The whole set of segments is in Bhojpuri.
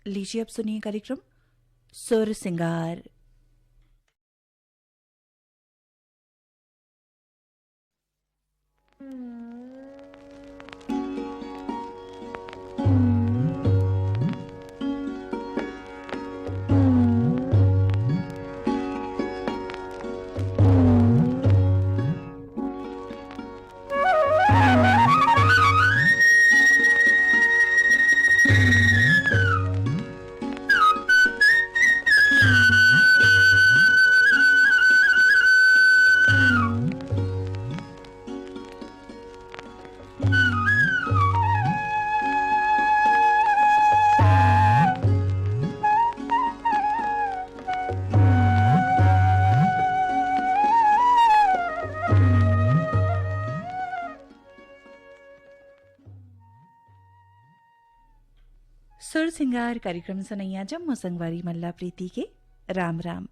लीजिए अब सुनिए कार्यक्रम सुर सिंगार। सुर सिंगार कार्यक्रम सुनैया जम्मू संगवारी मल्ला प्रीति के राम राम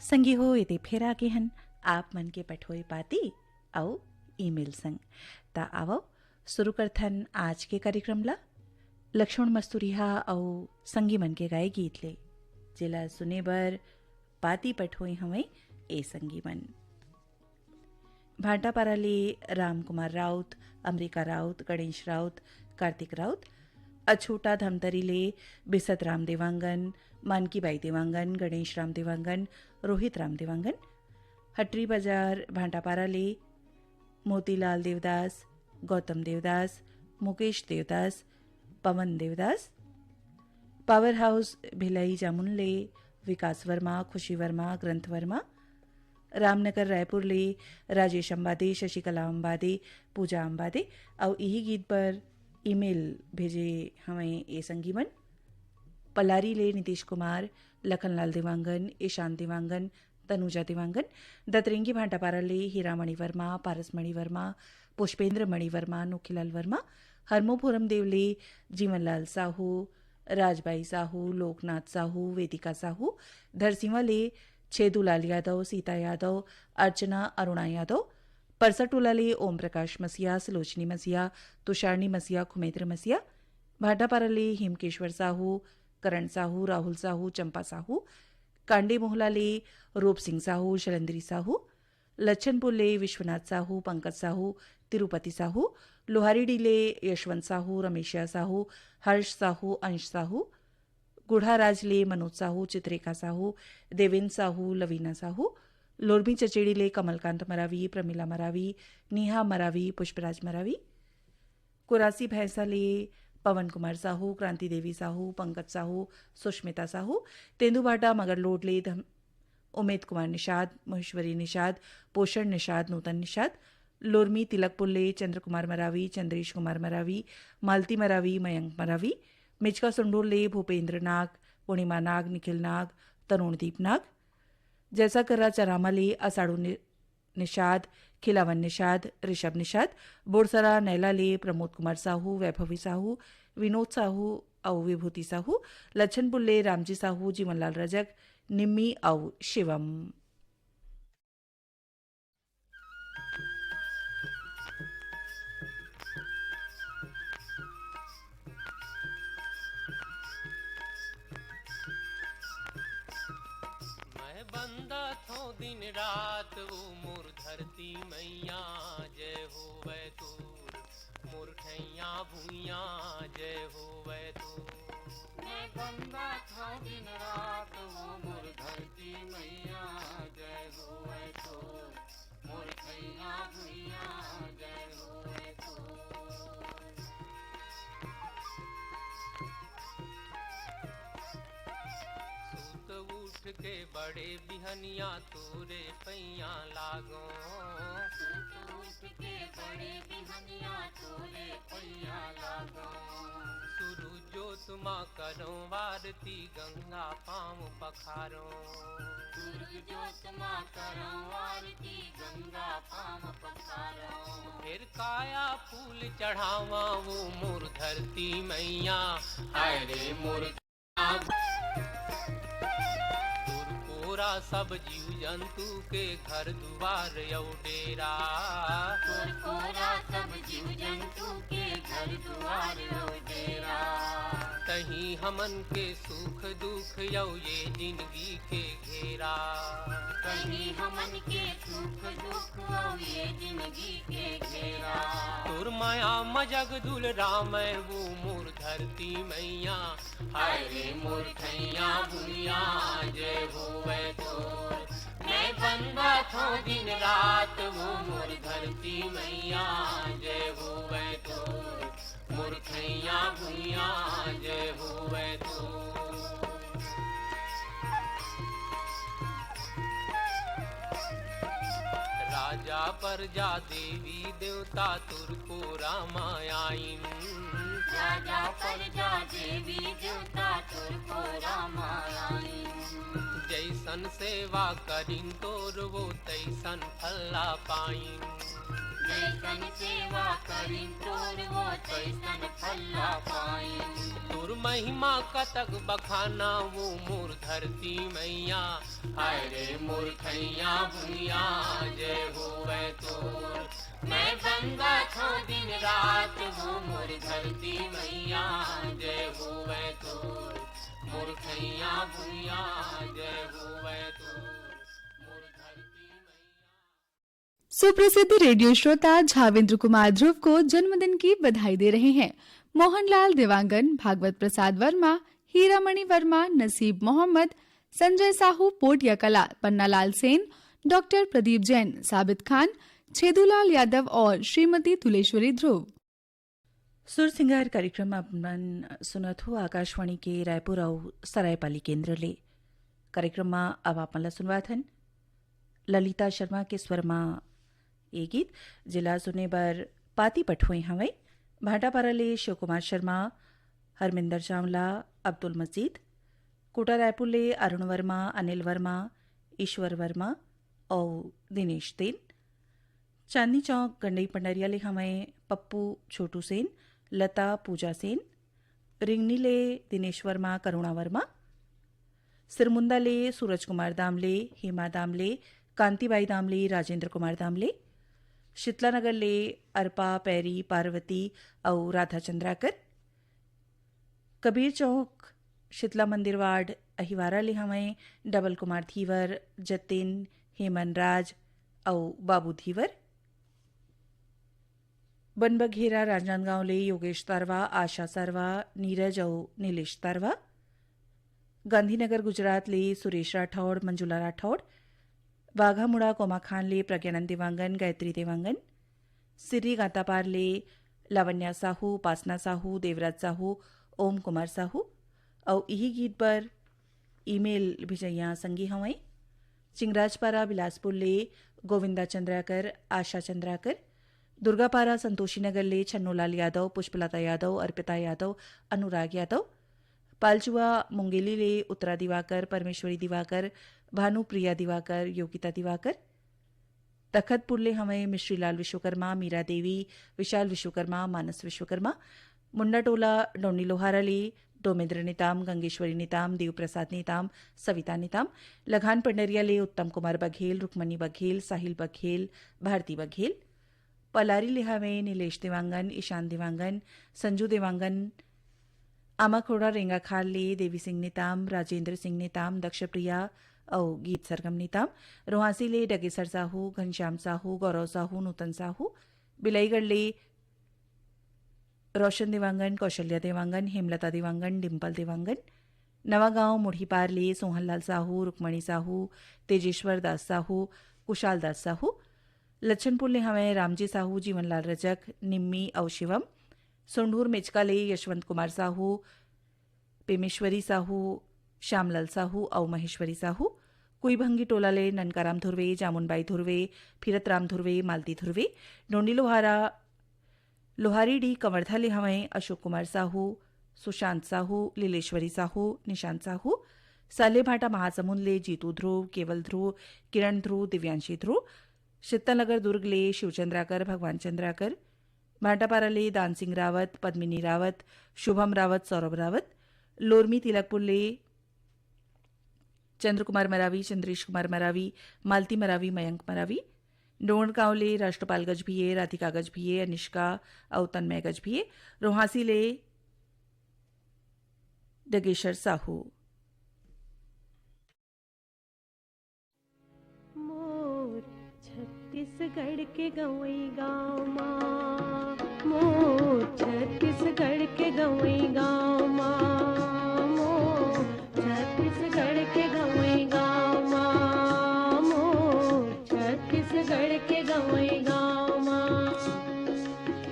संगी हो ये फेर आगे हन आप मन के पठोए पाती आओ ईमेल संग ता आवो शुरू करथन आज के कार्यक्रम ला लक्ष्मण मस्तूरिया औ संगी मन के गाए गीत ले जिला सुने बर पाती पठोए हमें ए संगी मन भाटापारा ले राम कुमार राउत, अमरीका राउत, गणेश राउत, कार्तिक राउत, अछूटा धमतरी ले बिसत राम देवांगन, मानकी बाई देवांगन, गणेश राम देवांगन, रोहित राम देवांगन, हटरी बाजार भाटापारा ले मोतीलाल देवदास, गौतम देवदास, मुकेश देवदास, पवन देवदास, पावर हाउस भिलाई जामुन ले विकास वर्मा, खुशी वर्मा, ग्रंथ वर्मा, रामनगर रायपुर ले राजेश अंबादे, शशिकला अंबादे, पूजा अंबादे और यही गीत पर ईमेल भेजे हमें ए संगीमन पलारी ले नीतीश कुमार, लखनलाल देवांगन, ईशान देवांगन, तनुजा देवांगन, दतरेंगी भाटापारा ले हीरामणि वर्मा, पारसमणि वर्मा, पुष्पेंद्र मणि वर्मा, नोखीलाल वर्मा, हरमोपुरम देवले जीवनलाल साहू, राजबाई साहू, लोकनाथ साहू, वेदिका साहू, धरसीवा ले छेदूलाल यादव, सीता यादव, अर्चना अरुणा यादव, परसटूला ले ओम प्रकाश मसिया, सुलोचनी मसिया, तुषारनी मसिया, खुमेंद्र मसिया, भाटापारा ले हेमकेश्वर साहू, करण साहू, राहुल साहू, चंपा साहू, कांडे मोहला ले रूप सिंह साहू, शैलेंद्री साहू, लच्छनपुर ले विश्वनाथ साहू, पंकज साहू, तिरुपति साहू, लोहारीडी ले यशवंत साहू, रमेशिया साहू, हर्ष साहू, अंश साहू, गुढ़ाराज ले मनोज साहू, चित्रेका साहू, देवेंद्र साहू, लवीना साहू, लोरमी चचेड़ी ले कमलकांत मरावी, प्रमिला मरावी, नेहा मरावी, पुष्पराज मरावी, कुरासी भैंसा ले पवन कुमार साहू, क्रांति देवी साहू, पंकज साहू, सुष्मिता साहू, तेंदुभाटा मगरलोड ले उमेद कुमार निषाद, महेश्वरी निषाद, पोषण निषाद, नूतन निषाद, लोरमी तिलकपुर ले चंद्र कुमार मरावी, चंद्रेश कुमार मरावी, मालती मरावी, मयंक मरावी, मिचका सुंडोर ले भूपेंद्र नाग, पूर्णिमा नाग, निखिल नाग, तरुणदीप नाग, जैसा करा चरामा ले असाड़ू निषाद, खिलावन निषाद, ऋषभ निषाद, बोरसरा नैला ले प्रमोद कुमार साहू, वैभवी साहू, विनोद साहू और विभूति साहू, लच्छनपुर ले रामजी साहू, जीवनलाल रजक, निम्मी और शिवम। बंदा थो दिन रात वो मोर धरती मैया जय हो वै तूर मोर ठैया भूइया जय हो वै तूर मैं बंदा थो दिन रात वो मोर धरती मैया जय हो वै तूर मोर ठैया भूइया जय हो वै तूर उठ के बड़े बिहनिया तोरे पैया लागो उठ के बड़े बिहनिया तोरे पैया लागो सुरु जोत माँ करो वारती गंगा पाँव पखारो सुरु जोत माँ करो वारती गंगा पाँव पखारो फिर काया फूल चढ़ावा वो मोर धरती मैया हाय रे मोर सब जीव जंतु के घर द्वार यौ डेरा कोरा सब जीव जंतु के घर द्वार यौ डेरा कहीं हमन के सुख दुख यौ ये जिंदगी के घेरा। कहीं हमन के सुख दुख औ ये जिंदगी के घेरा। तुर माया मजग दुल राम वो मोर धरती मैया, हाय रे मोर ठैया भुइया जय होवे तोर। मैं बंदा थो दिन रात वो मोर धरती मैया जय होवे तोर। मोर ठैया भुइया जय होवे तोर। राजा प्रजा देवी देवता तुर को रामायण। राजा प्रजा देवी देवता तुर को रामायण। जैसन सेवा करिन तोर वो तैसन फल्ला पाइन। जैसन सेवा करिन तोर वो तैसन फल्ला पाइन। तुर महिमा कतक बखाना वो मोर धरती मैया, हाय रे मोर ठैया भुइया जय होवे तोर। मैं बंदा थो दिन रात वो मोर धरती मैया जय होवे तोर। मोर ठैया भुइया जय होवे तोर। मोर धरती मैया। सुप्रसिद्ध रेडियो श्रोता झावेंद्र कुमार ध्रुव को जन्मदिन की बधाई दे रहे हैं मोहनलाल देवांगन, भागवत प्रसाद वर्मा, हीरामणि वर्मा, नसीब मोहम्मद, संजय साहू, पोटिया कला, पन्नालाल सेन, डॉक्टर प्रदीप जैन, साबित खान, छेदूलाल यादव और श्रीमती तुलेश्वरी ध्रुव। सुर सिंगार कार्यक्रम अपन सुनत हो आकाशवाणी के रायपुर और सरायपाली केंद्र ले। कार्यक्रम में अब आपन सुनवात हन ललिता शर्मा के स्वर में ये गीत जिला सुने बर पाती पठुए हवे। भाटापारा ले शिव कुमार शर्मा, हरमिंदर चावला, अब्दुल मजीद, कोटा रायपुर ले अरुण वर्मा, अनिल वर्मा, ईश्वर वर्मा और दिनेश सेन। चांदनी चौक गंडई पंडरिया ले हमें पप्पू छोटू सेन, लता पूजा सेन। रिंगनी ले दिनेश वर्मा, करुणा वर्मा। सिरमुंदा ले सूरज कुमार दामले, हेमा दामले, कांतिबाई दामले, राजेंद्र कुमार दामले। शीतलानगर ले अर्पा, पैरी, पार्वती और राधा चंद्राकर। कबीर चौक शीतला मंदिर वार्ड अहिवारा ले हमें डबल कुमार धीवर, जतिन, हेमन राज और बाबू धीवर। बनबघेरा राजनांदगांव ले योगेश तारवा, आशा सारवा, नीरज और नीलेश तारवा। गांधीनगर गुजरात ले सुरेश राठौड़, मंजुला राठौड़। बाघामुड़ा कोमा खान ले प्रज्ञानंद देवांगन, गायत्री देवांगन। सिरी गातापार ले लावण्या साहू, उपासना साहू, देवराज साहू, ओम कुमार साहू। और यही गीत पर ईमेल भिजैया संगी हवई। चिंगराजपारा बिलासपुर ले गोविंदा चंद्राकर, आशा चंद्राकर। दुर्गापारा संतोषी नगर ले छन्नूलाल यादव, पुष्पलता यादव, अर्पिता यादव, अनुराग यादव। पालचुआ मुंगेली ले उत्तरा दिवाकर, परमेश्वरी दिवाकर, भानुप्रिया दिवाकर, योगिता दिवाकर। तखतपुर ले हमें मिश्रीलाल विश्वकर्मा, मीरा देवी, विशाल विश्वकर्मा, मानस विश्वकर्मा। मुंडा टोला डोनी लोहारा ले डोमेंद्र निताम, गंगेश्वरी निताम, देवप्रसाद निताम, सविता निताम। लगान पंडरिया ले उत्तम कुमार बघेल, रुक्मणी बघेल, साहिल बघेल, भारती बघेल। पलारी ले हमें नीलेश देवांगन, ईशान देवांगन, संजू देवांगन। आमाखोड़ा रेंगाखाल ले देवी सिंह निताम, राजेंद्र सिंह निताम, दक्षप्रिया और गीत सरगम निताम। रोहासी ले डगेसर साहू, घनश्याम साहू, गौरव साहू, नूतन साहू। बिलाईगढ़ ले रोशन देवांगन, कौशल्या देवांगन, हेमलता देवांगन, डिम्पल देवांगन। नवागांव मुढ़ीपार ले सोहनलाल साहू, रुक्मणी साहू, तेजेश्वर दास साहू, कुशाल दास साहू। लच्छनपुर ले हमें रामजी साहू, जीवनलाल रजक, निम्मी और शिवम। सोंढूर मेचका ले यशवंत कुमार साहू, पेमेश्वरी साहू, श्यामलाल साहू और महेश्वरी साहू। कुईभंगी टोला ले ननकाराम धुर्वे, जामुनबाई धुर्वे, फिरतराम धुर्वे, मालती धुर्वे। डोंडी लोहारा लोहारी डी कंवरधा ले हमें अशोक कुमार साहू, सुशांत साहू, लीलेश्वरी साहू, निशांत साहू। सालेभाटा महासमुंद ले जीतू ध्रुव, केवल ध्रुव, किरण ध्रुव, दिव्यांशी ध्रुव। शीतलनगर दुर्ग ले शिवचंद्राकर, भगवान चंद्राकर। भाटापारा ले दान सिंह रावत, पद्मिनी रावत, शुभम रावत, सौरभ रावत। लोरमी तिलकपुर ले चंद्रकुमार मरावी, चंद्रेश कुमार मरावी, मालती मरावी, मयंक मरावी। डोंगरगांव ले राष्ट्रपाल गजभिये, राधिका गजभिये, अनिष्का और तन्मय गजभिये। रोहासी ले डगेश्वर साहू। मोर छत्तीसगढ़ के गवई गाँव माँ, मोर छत्तीसगढ़ के गवई गाँव माँ, मोर छत्तीसगढ़ के गवई गाँव माँ, मोर छत्तीसगढ़ के गवई गाँव माँ।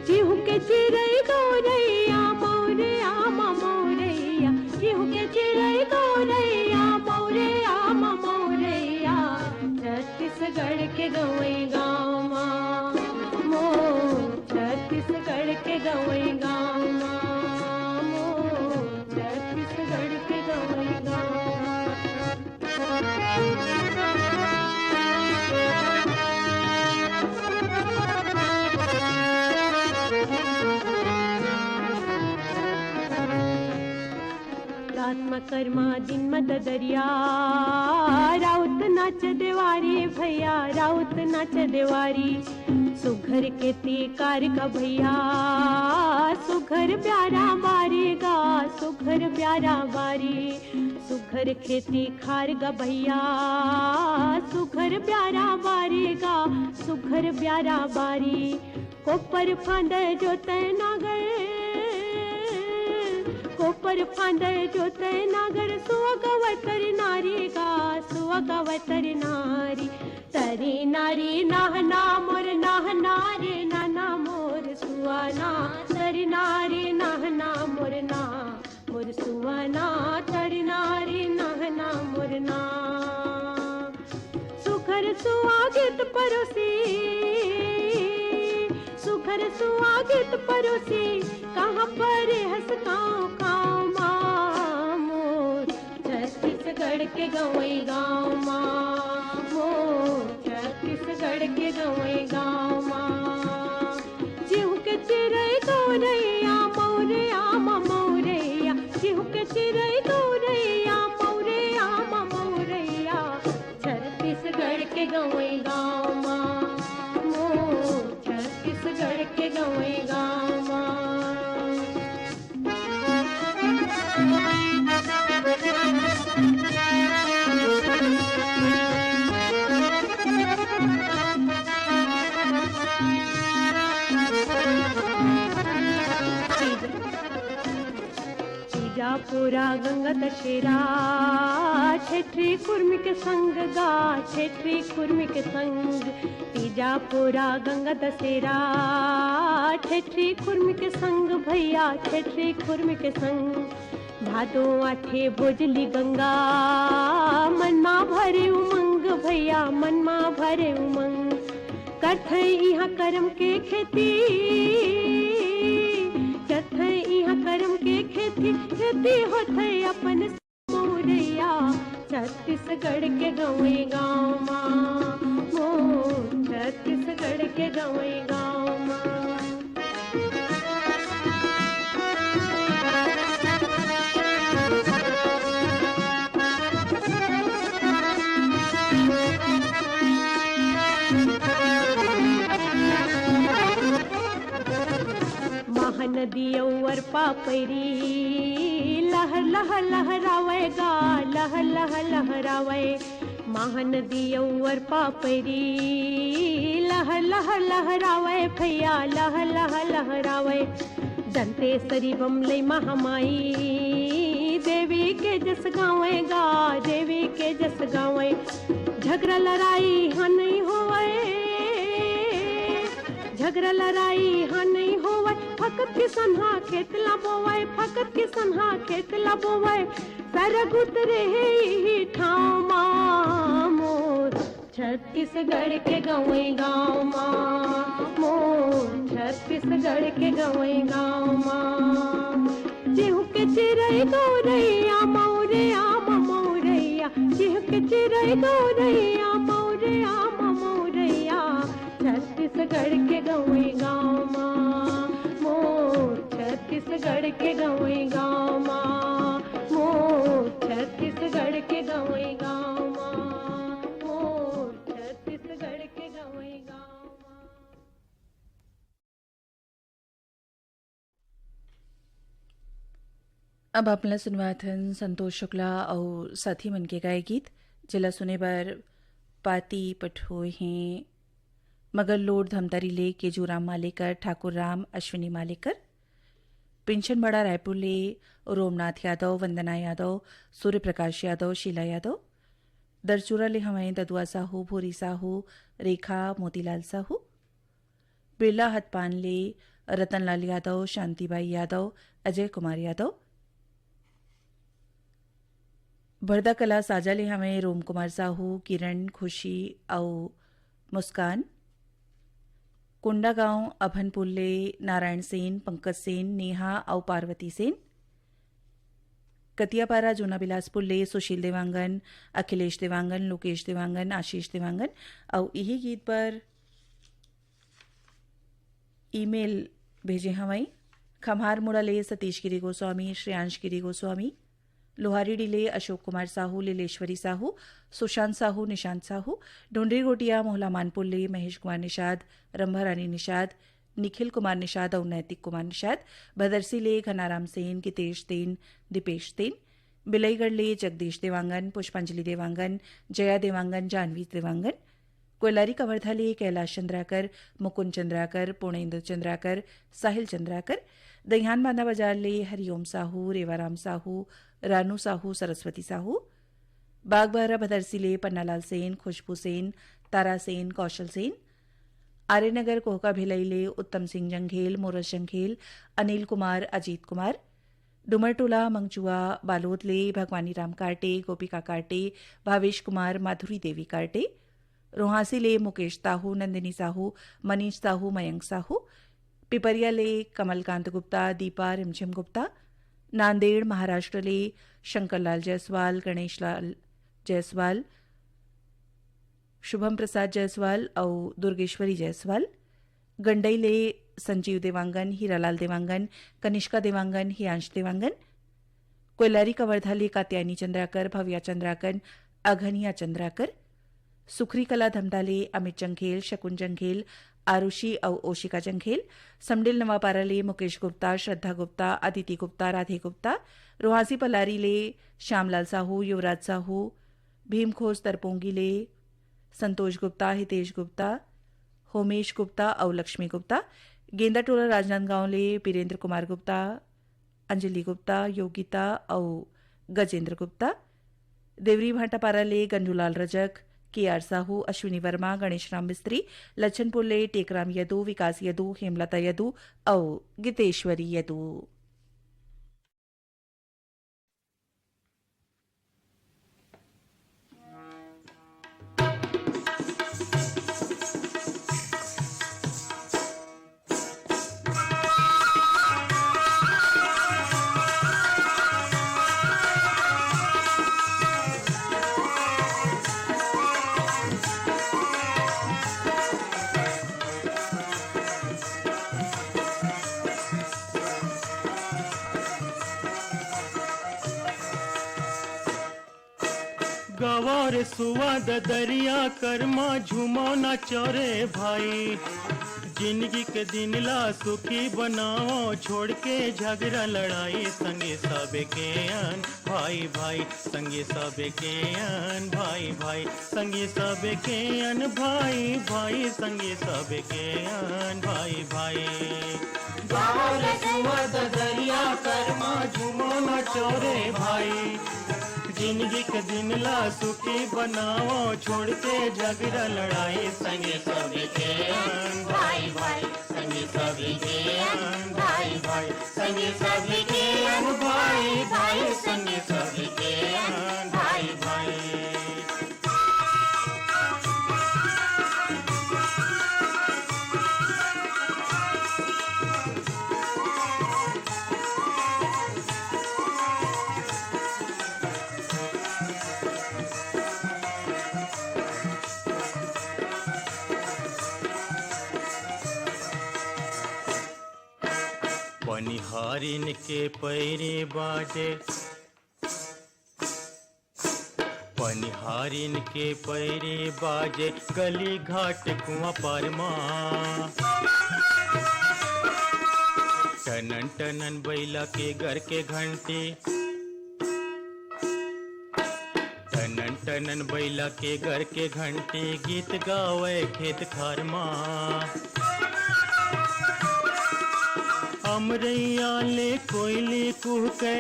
चिहु के चिड़ै गौरैया मौरैया मौरैया, चिहु के चिड़ै गौरैया मौरैया मौरैया, छत्तीसगढ़ के गवई गाँव माँ, मोर छत्तीसगढ़ के गवई गाँव माँ, मोर छत्तीसगढ़ के गवई गाँव माँ। रात्मा कर्मा दिन मद दरिया, राउत नाच देवारी भैया, राउत नाच देवारी। सुघर के तीकार का भैया, सुघर प्यारा बारीगा, सुघर प्यारा बारी। सुघर खेती खार गा भैया, सुघर प्यारा बारीगा, सुघर प्यारा बारी। कोपर फांद जोते नागर, कोपर फांद जोते नागर, सुअगवतर नारी गा, सुअगवतर नारी। तरी नारी नाहना मोर नाहना रे नाना मोर सुआना, तरी नारी नाहना मोर ना मोर सुआना, तरी नारी नाहना मोर ना। सुखर सुआगित परोसी, सुखर सुआगित परोसी, कहाँ पर हंस गाँव गाँव माँ, मोर छत्तीसगढ़ के गवई गाँव माँ, मोर छत्तीसगढ़ के गवई गाँव माँ। चिहु के चिड़ै गौरैया मौरैया मौरैया, चिहु के चिड़ै गौरैया मौरैया मौरैया, छत्तीसगढ़ के गवई गाँव माँ, मोर छत्तीसगढ़ के गवई गाँव माँ। पूरा गंगा दशेरा, छेत्री कुर्मी के संग गा, छेत्री कुर्मी के संग। तीजा पूरा गंगा दशेरा, छेत्री कुर्मी के संग भैया, छेत्री कुर्मी के संग। भादो आठे भोजली गंगा, मनमा भरे उमंग भैया, मनमा भरे उमंग। करथे यहाँ करम के खेती, करथे यहाँ करम के खेती, खेती होथे अपन मौरैया, छत्तीसगढ़ के गवई गाँव माँ, मोर छत्तीसगढ़ के गवई गाँव माँ। महानदी और पापरी, लहर लहर लहरावे गा, लहर लहर लहरावे। महानदी और पापरी, लहर लहर लहरावे भैया, लहर लहर लहरावे। दंतेसरी बमलई महामाई, देवी के जस गावे गा, देवी के जस गावे। झगड़ा लड़ाई हाँ नहीं होवे, झगड़ा लड़ाई हाँ नहीं होवे। फकत के सन्हा खेतला बोवे, फकत के सन्हा खेतला बोवे। सरग उतरे ही ठाव माँ, मोर छत्तीसगढ़ के गवई गाँव माँ, मोर छत्तीसगढ़ के गवई गाँव माँ। चिहु के चिड़ै गौरैया मौरैया मौरैया, चिहु के चिड़ै गौरैया मौरैया मौरैया, छत्तीसगढ़ के गवई गाँव माँ, मोर छत्तीसगढ़ के गवई गाँव माँ, मोर छत्तीसगढ़ के गवई गाँव माँ, मोर छत्तीसगढ़ के गवई गाँव माँ। अब आपने सुनवाथन संतोष शुक्ला और साथी मन के गाए गीत जिला सुने बर पाती पठोए हैं मगर लोड धमतरी ले केजूराम मालेकर ठाकुर राम अश्विनी मालेकर पिंशन बड़ा रायपुर ले रोमनाथ यादव वंदना यादव सूर्य प्रकाश यादव शीला यादव दरचूरा ले हमें ददुआ साहू भूरी साहू रेखा मोतीलाल साहू बिरला हथपान ले रतनलाल यादव शांतिबाई यादव अजय कुमार यादव बड़दा कला साजा ले हमें रोम कुमार साहू किरण खुशी और मुस्कान कुंडा गांव अभनपुर ले नारायण सेन पंकज सेन नेहा और पार्वती सेन कतियापारा जूना बिलासपुर ले सुशील देवांगन अखिलेश देवांगन लोकेश देवांगन आशीष देवांगन और यही गीत पर ईमेल भेजे हमें खम्हार मुड़ा ले सतीश गिरी गोस्वामी श्रेयांश गिरी गोस्वामी लोहारी डिले अशोक कुमार साहू लीलेश्वरी साहू सुशांत साहू निशांत साहू ढूंढरी गोटिया मोहला मानपुर ले महेश कुमार निषाद रंभारानी निषाद निखिल कुमार निषाद और नैतिक कुमार निषाद भदरसी ले घनाराम सेन कितेश सेन दीपेश सेन बिलईगढ़ ले जगदीश देवांगन पुष्पांजलि देवांगन जया देवांगन जानवी देवांगन कोयलारी कवर्धा ले कैलाश चंद्राकर मुकुंद चंद्राकर पूर्णेंद्र चंद्राकर साहिल चंद्राकर दहियान बांधा बाजार ले हरिओम साहू रेवाराम साहू रानू साहू सरस्वती साहू बागबारा भदरसी ले पन्नालाल सेन खुशबू सेन तारा सेन कौशल सेन आर्यनगर कोहका भिलई ले उत्तम सिंह जंघेल मोरस जंघेल अनिल कुमार अजीत कुमार डुमरटोला मंगचुआ बालोद ले भगवानी राम कार्टे गोपिका कार्टे भावेश कुमार माधुरी देवी कार्टे रोहासी ले मुकेश साहू नंदिनी साहू मनीष साहू मयंक साहू पिपरिया ले कमलकांत गुप्ता दीपा रिमझिम गुप्ता नांदेड़ महाराष्ट्र ले शंकरलाल जायसवाल गणेशलाल जायसवाल शुभम प्रसाद जायसवाल और दुर्गेश्वरी जायसवाल गंडई ले संजीव देवांगन हीरालाल देवांगन कनिष्का देवांगन हियांश देवांगन कोयलारी कवर्धा ले कात्यायनी चंद्राकर भव्या चंद्राकर अघनिया चंद्राकर सुखरी कला धमदाले अमित जंघेल शकुन जंघेल आरुषि और ओशिका जंघेल समडिल नवापारा ले मुकेश गुप्ता श्रद्धा गुप्ता अदिति गुप्ता राधे गुप्ता रोहासी पलारी ले श्यामलाल साहू युवराज साहू भीमखोज तरपोंगी ले संतोष गुप्ता हितेश गुप्ता होमेश गुप्ता और लक्ष्मी गुप्ता गेंदाटोला राजनांदगांव ले बीरेंद्र कुमार गुप्ता अंजलि गुप्ता योगिता और गजेंद्र गुप्ता देवरी भाटापारा ले गंजूलाल रजक केआर साहू अश्विनी वर्मा गणेश राम मिस्त्री लच्छनपुर ले टेकराम यदू विकास यदू हेमलता यदू और गीतेश्वरी यदू। गवार सुवाद दरिया कर्मा झूमो न चोरे भाई जिंदगी के दिन ला सुखी बनाओ छोड़ के झगड़ा लड़ाई संगे सबे के अन भाई भाई संगे सबे के अन भाई भाई संगे सबे के अन भाई भाई संगे सबे के अन भाई भाई गवार सुवाद दरिया कर्मा झूमो न चोरे भाई जिंदगी के दिन ला सुखी बनाओ छोड़ के झगड़ा लड़ाई संगे सभी के अन भाई भाई संगे सभी के अन भाई भाई संगे सभी के अन भाई भाई संगे सभी के अन भाई भाई। बनिहारिन के पैरे बाजे बनिहारिन के पैरे बाजे गली घाट कुआं पर माँ टनन टनन बैला के घर के घंटे टनन टनन बैला के घर के घंटे गीत गावे खेत खार माँ अमरैया ले कोयली कुहके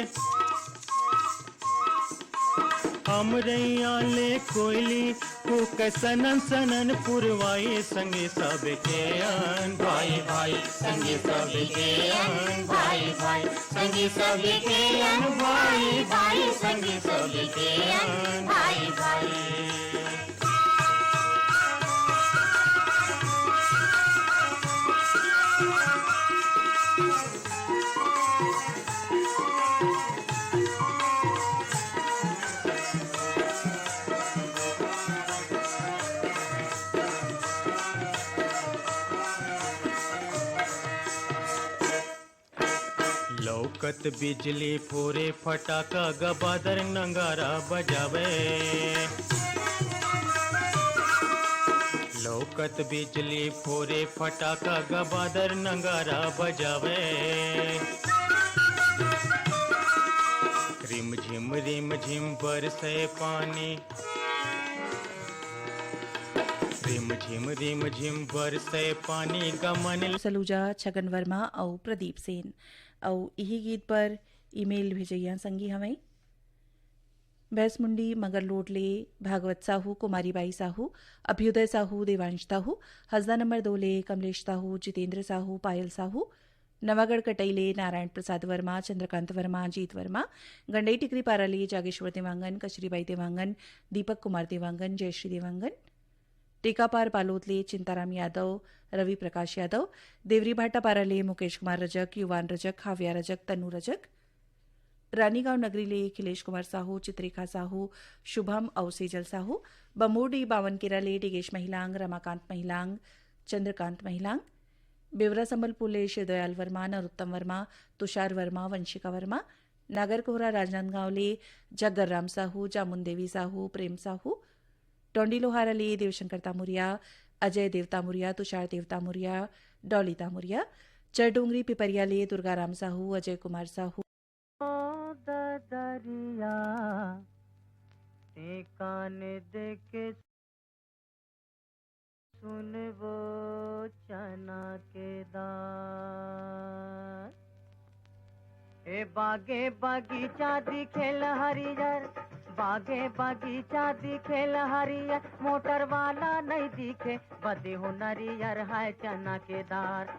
अमरैया ले कोयली कुहके सनन सनन पुरवाई संगे सब के अन भाई भाई संगे सब के अन भाई भाई संगे सब के अन भाई भाई संगे सब के अन भाई भाई लौकत बिजली फोरे फटाका गबादर नंगारा बजावे लौकत बिजली फोरे फटाका गबादर नंगारा बजावे रिम झिम बरसे पानी रिम झिम बरसे पानी गमन सलूजा छगन वर्मा और प्रदीप सेन और यही गीत पर ईमेल भेजैया संगी हमें भैंसमुंडी मगर लोटले भागवत साहू कुमारी बाई साहू अभ्युदय साहू देवांश साहू हसदा नंबर 2 ले कमलेश साहू जितेंद्र साहू पायल साहू नवागढ़ कटैले नारायण प्रसाद वर्मा चंद्रकांत वर्मा जीत वर्मा गंडई टिकरी पाराले जागेश्वर देवांगन कचरीबाई देवांगन दीपक कुमार देवांगन जयश्री देवांगन टेकापार पालोतले चिंताराम यादव रवि प्रकाश यादव देवरी भाटा पाराले मुकेश कुमार रजक युवान रजक हाव्या रजक तनु रजक रानीगांव नगरीले अखिलेश कुमार साहू चित्रेखा साहू शुभम और सेजल साहू बमोडी बावनकेराले टिगेश महिलांग रमाकांत महिलांग चंद्रकांत महिलांग बेवरा संबलपुरले शिवदयाल वर्मा नरोत्तम वर्मा तुषार वर्मा वंशिका वर्मा नागरकोहरा राजनांदगांवले जग्गरराम साहू जामुनदेवी साहू प्रेम साहू टोंडी लोहाराले देवशंकर तामुरिया अजय देवतामुरिया तुषार देवतामुरिया डॉली तामुरिया चरडोंगरी पिपरियाले दुर्गाराम साहू अजय कुमार साहू दरिया ते कान देके सुनबो चना के दान ए बागे बगीचा दिखेल हरियर बागे बगीचा दिखेल हरियर मोटर वाला नहीं दिखे बदे हो नरियर हाय चना के दार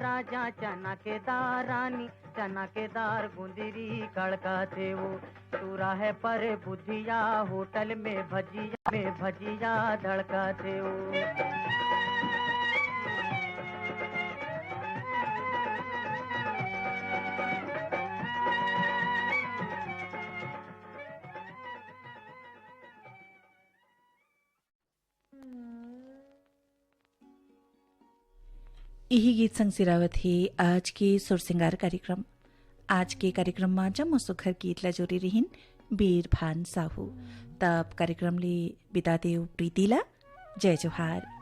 राजा चना के दार रानी चना के दार गुंदरी कड़का थे वो सूरा है पर बुधिया होटल में भजिया धड़का थे वो यही गीत संग सिरावत है आज के सुर सिंगार कार्यक्रम आज के कार्यक्रम में जम्मो सुखर गीत ला जोरी रहीन बीर भान साहू तब कार्यक्रम ले बिता देव प्रीतिला जय जोहार